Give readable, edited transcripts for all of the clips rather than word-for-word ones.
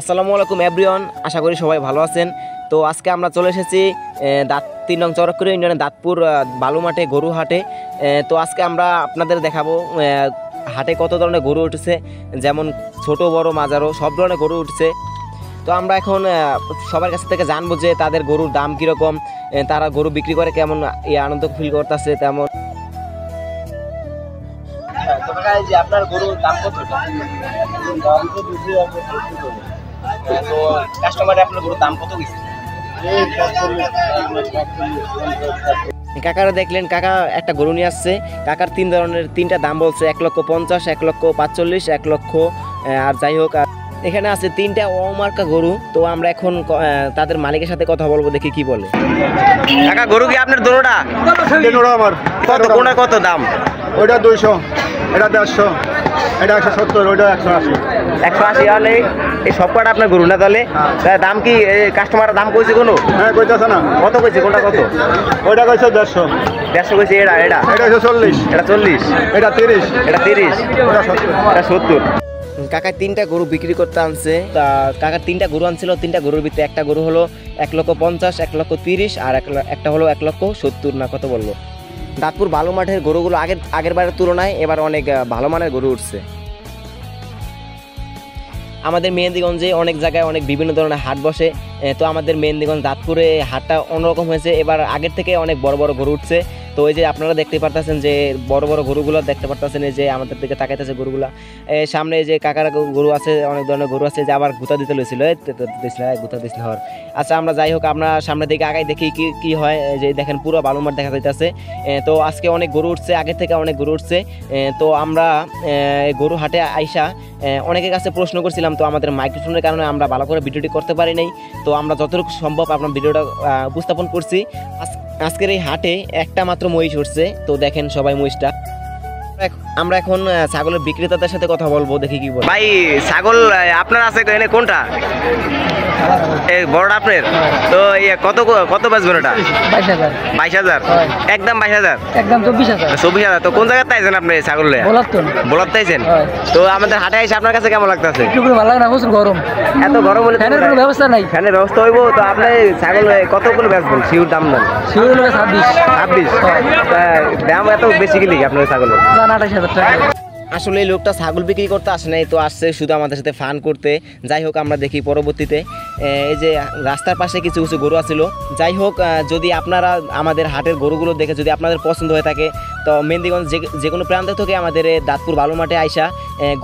আসসালামু আলাইকুম এভরিওয়ান, আশা করি সবাই ভালো আছেন। তো আজকে আমরা চলে এসেছি 3 নং চরকরি ইউনিয়নের দাঁতপুর বালু মাঠে গরু হাটে। তো আজকে আমরা আপনাদের দেখাবো হাটে কত ধরনের গরু উঠেছে, যেমন ছোট বড় মাঝারো সব ধরনের গরু উঠছে। তো আমরা এখন সবার কাছ থেকে জানবো যে তাদের গরুর দাম কীরকম, তারা গরু বিক্রি করে কেমন আনন্দ ফিল করতেছে তেমন। যে আপনার গরুর দাম কত? তো কাস্টমারে আপনার গরুর দাম কত গেছে? কাকারা দেখলেন, কাকা একটা গরু নিয়ে আসছে। কাকার তিনটা দাম বলছে, 1,50,000, 1,45,000, 1,00,000। আর যাই হোক, এখানে আছে 3টা অমার্কা গরু। তো আমরা এখন তাদের মালিকের সাথে কথা বলবো, দেখি কি বলে। কাকা, গরু কি আপনার দোনোটা? আমার কত কোনটা কত দাম? ওইটা 200, এটা 150, এটা 170, ওইটা 180। 180 হলে এই সব কটা আপনার গরু না? তাহলে দাম কি কাস্টমার দাম কইছে কোনো? হ্যাঁ, কইতাছে না। কত কইছে? কোনটা কত? ওইটা কইছে 150, 150 কইছে। এটা এটা হচ্ছে 40, এটা 40, এটা 30, এটা 30, ওটা 70, এটা 70। কাকা 3টা গরু বিক্রি করতে আনছে। তা কাকা 3টা গরু আনছিল। 3টা গরুর ভিতরে একটা গরু হলো 1,50,000, 1,30,000, আর একটা হলো 1,70,000 না কত বললো। দাঁতপুর বালু মাঠের গরুগুলো আগের বারের তুলনায় এবার অনেক ভালো মানের গরু উঠছে। আমাদের মেহেন্দিগঞ্জে অনেক জায়গায় অনেক বিভিন্ন ধরনের হাট বসে। তো আমাদের মেহেন্দিগঞ্জ দাঁতপুরে হাটটা অন্যরকম হয়েছে, এবার আগের থেকে অনেক বড় বড় গরু উঠছে। তো এই যে আপনারা দেখতে পারতেছেন যে বড় বড় গরুগুলো দেখতে পারতেছেন, এই যে আমাদের দিকে তাকাইতেছে গরুগুলা। সামনে যে কাকার গরু আছে, অনেক ধরনের গরু আছে, যে আবার গুতা দিতে লইছিল, গুতা দিছিল হওয়ার। আচ্ছা, আমরা যাই হোক, আমরা সামনের দিকে আগাই দেখি কি হয়। যে দেখেন পুরো বালু মাঠ দেখা যাইতেছে। তো আজকে অনেক গরু উঠছে, আগের থেকে অনেক গরু উঠছে। তো আমরা গরু হাটে আইসা অনেকের কাছে প্রশ্ন করছিলাম। তো আমাদের মাইক্রোফোনের কারণে আমরা ভালো করে ভিডিওটি করতে পারি নাই। তো আমরা যতটুকু সম্ভব আপনার ভিডিওটা উপস্থাপন করছি। আজকের এই হাটে একটা মাত্র মহিষ উঠছে। তো দেখেন সবাই মহিষটা। আমরা এখন ছাগলের বিক্রেতাদের সাথে কথা বলবো, দেখি কি বল। ভাই, ছাগল আপনার আছে এনে কোনটা? বড়টা আপনার? তো কত কত বাজবেন ওটা? 22,000। 22,000? একদম 22,000? একদম 24,000। 24,000? তো কোন জায়গায় তাইছেন আপনি ছাগল? বলার তাইছেন? তো আমাদের হাটে এসে আপনার কাছে কেমন লাগতেছে? একটু ভালো লাগে না, প্রচুর গরম। এত গরম হলে ফ্যানের কোনো ব্যবস্থা নাই। ফ্যানের ব্যবস্থা হইব। তো আপনি ছাগল কত করে বেচবেন? শিউর দাম দেন? শিওর হলো 26। দাম এত বেশি গেলে আপনার ছাগল? 28,000 টাকা। আসলে এই লোকটা ছাগল বিক্রি করতে আসে নাই, তো আসছে শুধু আমাদের সাথে ফান করতে। যাই হোক, আমরা দেখি পরবর্তীতে এই যে রাস্তার পাশে কিছু কিছু গরু আছিল। যাই হোক, যদি আপনারা আমাদের হাটের গরুগুলো দেখে যদি আপনাদের পছন্দ হয়ে থাকে, তো মেহেন্দিগঞ্জ যে কোনো প্রান্ত থেকে আমাদের দাঁতপুর বালু মাঠে আইসা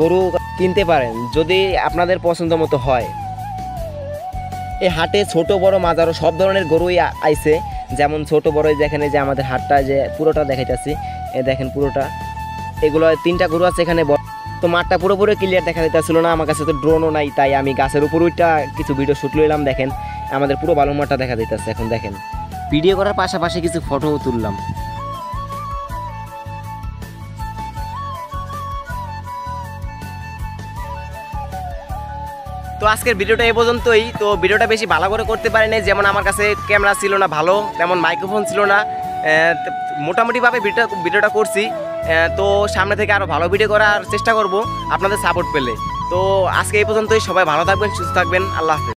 গরু কিনতে পারেন, যদি আপনাদের পছন্দ মতো হয়। এই হাটে ছোট বড় মাঝারো সব ধরনের গরুই আইছে, যেমন ছোট বড়। যেখানে যে আমাদের হাটটা যে পুরোটা দেখাইতেছি, দেখেন পুরোটা। এগুলো 3টা গরু আছে এখানে। তো মাঠটা পুরোপুরি ক্লিয়ার দেখা যাইতেছিল না, আমার কাছে তো ড্রোনও নাই, তাই আমি গাছের উপর ওইটা কিছু ভিডিও শুট লইলাম। দেখেন আমাদের পুরো বালু মাঠটা দেখা যাইতেছে। এখন দেখেন, ভিডিও করার পাশাপাশি কিছু ফটোও তুললাম। তো আজকের ভিডিওটা এই পর্যন্তই। তো ভিডিওটা বেশি ভালো করে করতে পারি নাই, যেমন আমার কাছে ক্যামেরা ছিল না ভালো, তেমন মাইক্রোফোন ছিল না। মোটামুটিভাবে ভিডিওটা করছি। তো সামনে থেকে আরও ভালো ভিডিও করার চেষ্টা করব আপনাদের সাপোর্ট পেলে। তো আজকে এই পর্যন্তই। সবাই ভালো থাকবেন, সুস্থ থাকবেন। আল্লাহ হাফেজ।